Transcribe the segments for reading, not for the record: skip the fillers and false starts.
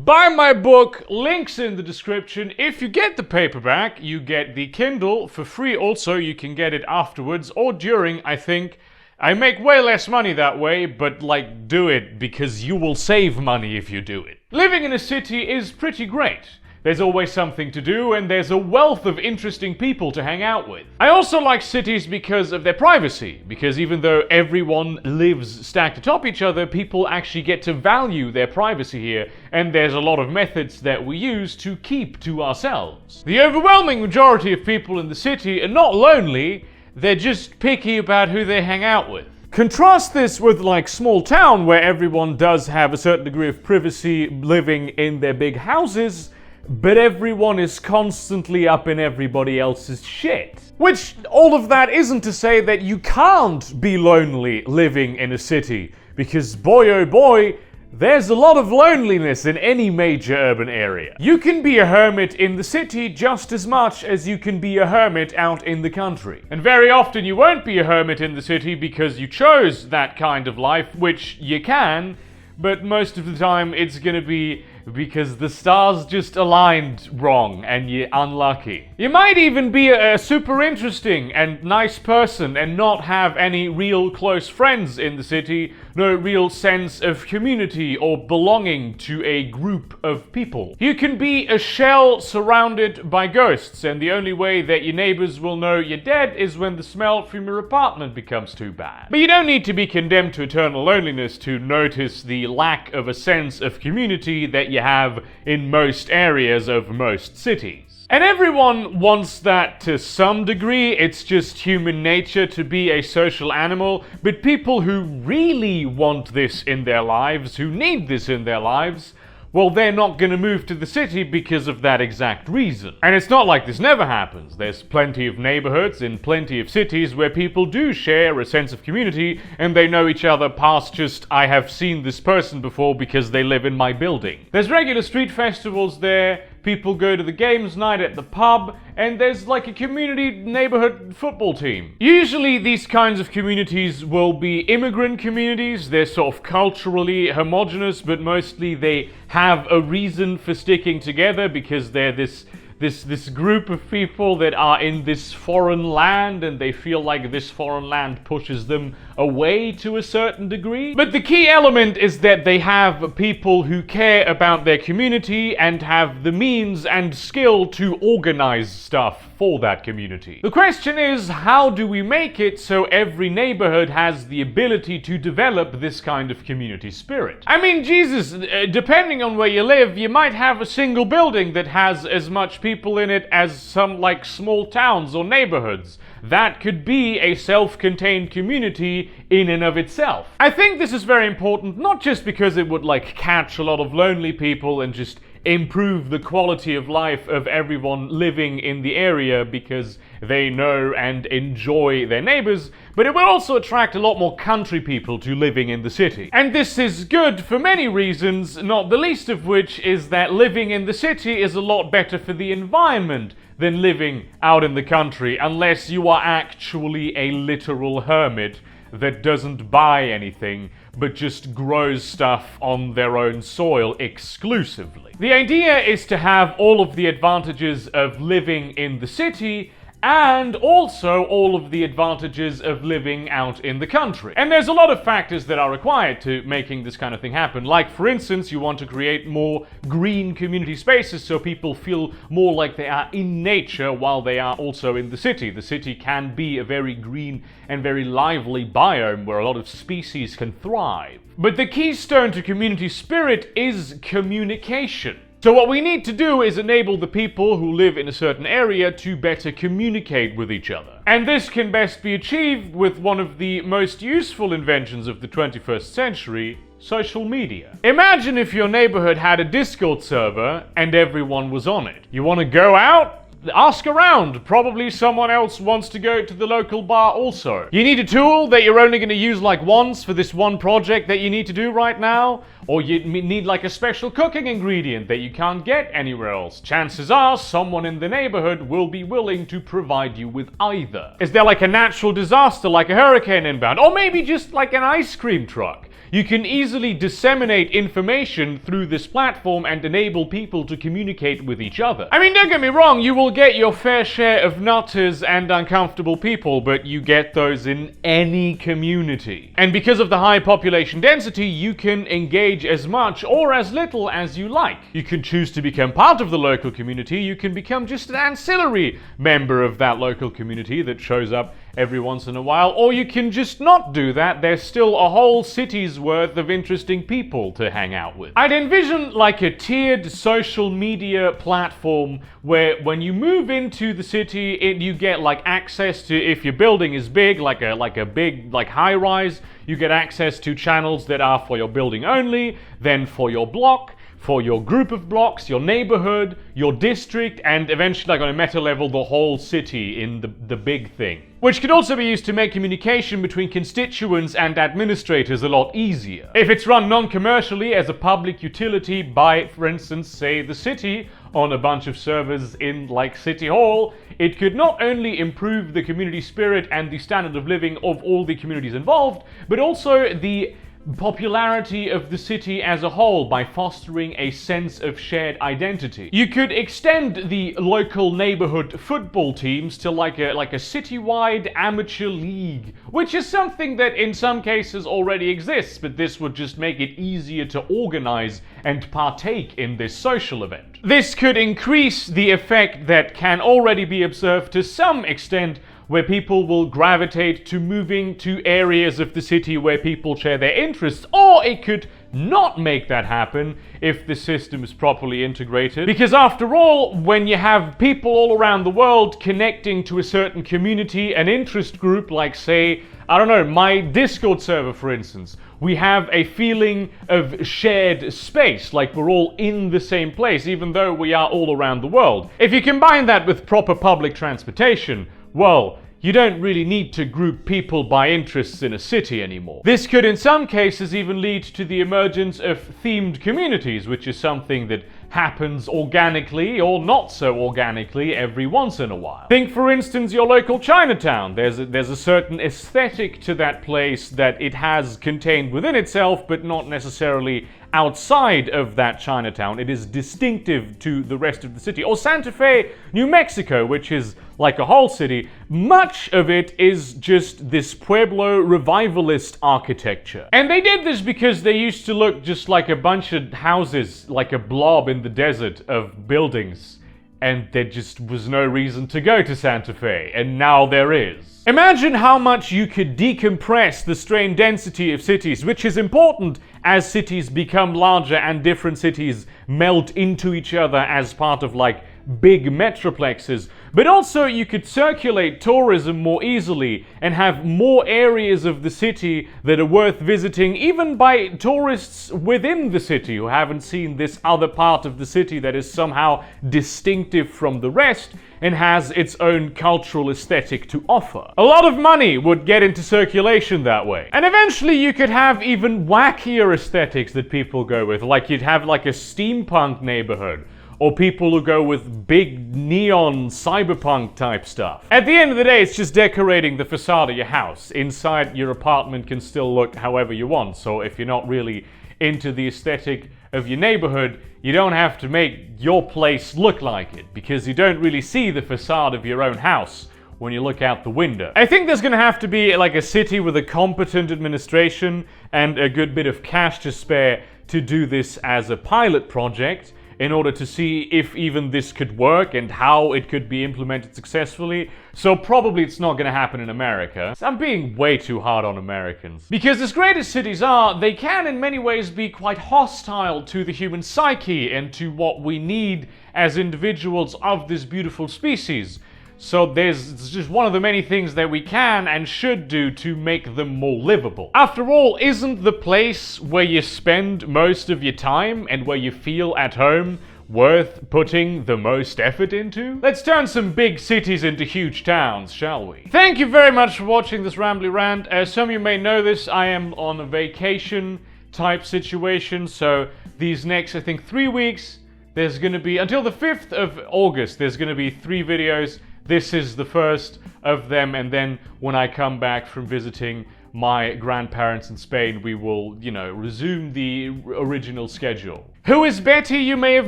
Buy my book, links in the description. If you get the paperback, you get the Kindle for free. Also, you can get it afterwards or during, I think. I make way less money that way, but like, do it because you will save money if you do it. Living in a city is pretty great. There's always something to do, and there's a wealth of interesting people to hang out with. I also like cities because of their privacy, because even though everyone lives stacked atop each other, people actually get to value their privacy here, and there's a lot of methods that we use to keep to ourselves. The overwhelming majority of people in the city are not lonely, they're just picky about who they hang out with. Contrast this with like small town where everyone does have a certain degree of privacy living in their big houses, but everyone is constantly up in everybody else's shit. Which, all of that isn't to say that you can't be lonely living in a city, because boy oh boy, there's a lot of loneliness in any major urban area. You can be a hermit in the city just as much as you can be a hermit out in the country. And very often you won't be a hermit in the city because you chose that kind of life, which you can, but most of the time it's gonna be because the stars just aligned wrong and you're unlucky. You might even be a super interesting and nice person and not have any real close friends in the city, no real sense of community or belonging to a group of people. You can be a shell surrounded by ghosts, and the only way that your neighbors will know you're dead is when the smell from your apartment becomes too bad. But you don't need to be condemned to eternal loneliness to notice the lack of a sense of community that you have in most areas of most cities. And everyone wants that to some degree. It's just human nature to be a social animal, but people who really want this in their lives, who need this in their lives, well, they're not going to move to the city because of that exact reason. And it's not like this never happens. There's plenty of neighborhoods in plenty of cities where people do share a sense of community and they know each other past just, I have seen this person before because they live in my building. There's regular street festivals there, people go to the games night at the pub, and there's like a community neighborhood football team. Usually these kinds of communities will be immigrant communities. They're sort of culturally homogeneous, but mostly they have a reason for sticking together because they're this group of people that are in this foreign land and they feel like this foreign land pushes them away to a certain degree. But the key element is that they have people who care about their community and have the means and skill to organize stuff for that community. The question is, how do we make it so every neighborhood has the ability to develop this kind of community spirit? I mean, Jesus, depending on where you live, you might have a single building that has as much people in it as some like small towns or neighborhoods. That could be a self-contained community in and of itself. I think this is very important, not just because it would like catch a lot of lonely people and just improve the quality of life of everyone living in the area because they know and enjoy their neighbors, but it will also attract a lot more country people to living in the city. And this is good for many reasons, not the least of which is that living in the city is a lot better for the environment than living out in the country, unless you are actually a literal hermit that doesn't buy anything but just grows stuff on their own soil exclusively. The idea is to have all of the advantages of living in the city and also all of the advantages of living out in the country. And there's a lot of factors that are required to making this kind of thing happen. Like, for instance, you want to create more green community spaces so people feel more like they are in nature while they are also in the city. The city can be a very green and very lively biome where a lot of species can thrive. But the keystone to community spirit is communication. So what we need to do is enable the people who live in a certain area to better communicate with each other. And this can best be achieved with one of the most useful inventions of the 21st century, social media. Imagine if your neighborhood had a Discord server and everyone was on it. You want to go out? Ask around. Probably someone else wants to go to the local bar also. You need a tool that you're only going to use like once for this one project that you need to do right now, or you need like a special cooking ingredient that you can't get anywhere else. Chances are someone in the neighborhood will be willing to provide you with either. Is there like a natural disaster like a hurricane inbound, or maybe just like an ice cream truck? You can easily disseminate information through this platform and enable people to communicate with each other. I mean, don't get me wrong, you will get your fair share of nutters and uncomfortable people, but you get those in any community. And because of the high population density, you can engage as much or as little as you like. You can choose to become part of the local community, you can become just an ancillary member of that local community that shows up every once in a while, or you can just not do that. There's still a whole city's worth of interesting people to hang out with. I'd envision like a tiered social media platform where when you move into the city, you get like access to, if your building is big, like a big high rise, you get access to channels that are for your building only, then for your block, for your group of blocks, your neighborhood, your district, and eventually, like on a meta level, the whole city in the big thing. Which could also be used to make communication between constituents and administrators a lot easier. If it's run non-commercially as a public utility by, for instance, say the city, on a bunch of servers in like City Hall, it could not only improve the community spirit and the standard of living of all the communities involved, but also the popularity of the city as a whole by fostering a sense of shared identity. You could extend the local neighborhood football teams to like a citywide amateur league, which is something that in some cases already exists, but this would just make it easier to organize and partake in this social event. This could increase the effect that can already be observed to some extent, where people will gravitate to moving to areas of the city where people share their interests, or it could not make that happen if the system is properly integrated. Because after all, when you have people all around the world connecting to a certain community, an interest group, like say, I don't know, my Discord server for instance, we have a feeling of shared space, like we're all in the same place, even though we are all around the world. If you combine that with proper public transportation, well, you don't really need to group people by interests in a city anymore. This could in some cases even lead to the emergence of themed communities, which is something that happens organically or not so organically every once in a while. Think for instance your local Chinatown. There's a certain aesthetic to that place that it has contained within itself, but not necessarily outside of that Chinatown. It is distinctive to the rest of the city. Or Santa Fe, New Mexico, which is like a whole city. Much of it is just this Pueblo revivalist architecture. And they did this because they used to look just like a bunch of houses, like a blob in the desert of buildings. And there just was no reason to go to Santa Fe, and now there is. Imagine how much you could decompress the strain density of cities, which is important as cities become larger and different cities melt into each other as part of like big metroplexes. But also you could circulate tourism more easily and have more areas of the city that are worth visiting, even by tourists within the city who haven't seen this other part of the city that is somehow distinctive from the rest and has its own cultural aesthetic to offer. A lot of money would get into circulation that way. And eventually you could have even wackier aesthetics that people go with, like you'd have like a steampunk neighborhood, or people who go with big neon cyberpunk type stuff. At the end of the day, it's just decorating the facade of your house. Inside, your apartment can still look however you want, so if you're not really into the aesthetic of your neighborhood, you don't have to make your place look like it, because you don't really see the facade of your own house when you look out the window. I think there's gonna have to be like a city with a competent administration and a good bit of cash to spare to do this as a pilot project, in order to see if even this could work and how it could be implemented successfully. So probably it's not going to happen in America. I'm being way too hard on Americans. Because as great as cities are, they can in many ways be quite hostile to the human psyche and to what we need as individuals of this beautiful species. So it's just one of the many things that we can and should do to make them more livable. After all, isn't the place where you spend most of your time and where you feel at home worth putting the most effort into? Let's turn some big cities into huge towns, shall we? Thank you very much for watching this rambly rant. As some of you may know this, I am on a vacation type situation, so these next, I think, 3 weeks, there's gonna be, until the 5th of August, there's gonna be 3 videos. This is the first of them, and then when I come back from visiting my grandparents in Spain, we will, resume the original schedule. Who is Betty? You may have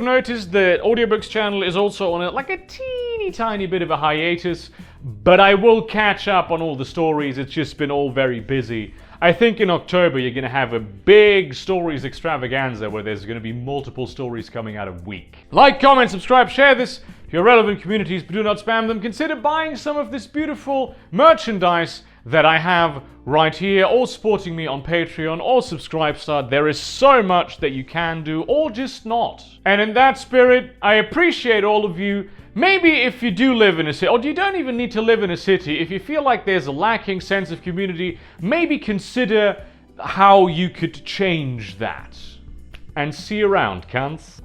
noticed that Audiobooks channel is also on a teeny tiny bit of a hiatus, but I will catch up on all the stories. It's just been all very busy. I think in October you're going to have a big stories extravaganza where there's going to be multiple stories coming out a week. Like, comment, subscribe, share this to your relevant communities, but do not spam them. Consider buying some of this beautiful merchandise that I have right here, or supporting me on Patreon or Subscribestar. There is so much that you can do, or just not. And in that spirit, I appreciate all of you. Maybe if you do live in a city, or you don't even need to live in a city, if you feel like there's a lacking sense of community, maybe consider how you could change that. And see you around, cunts.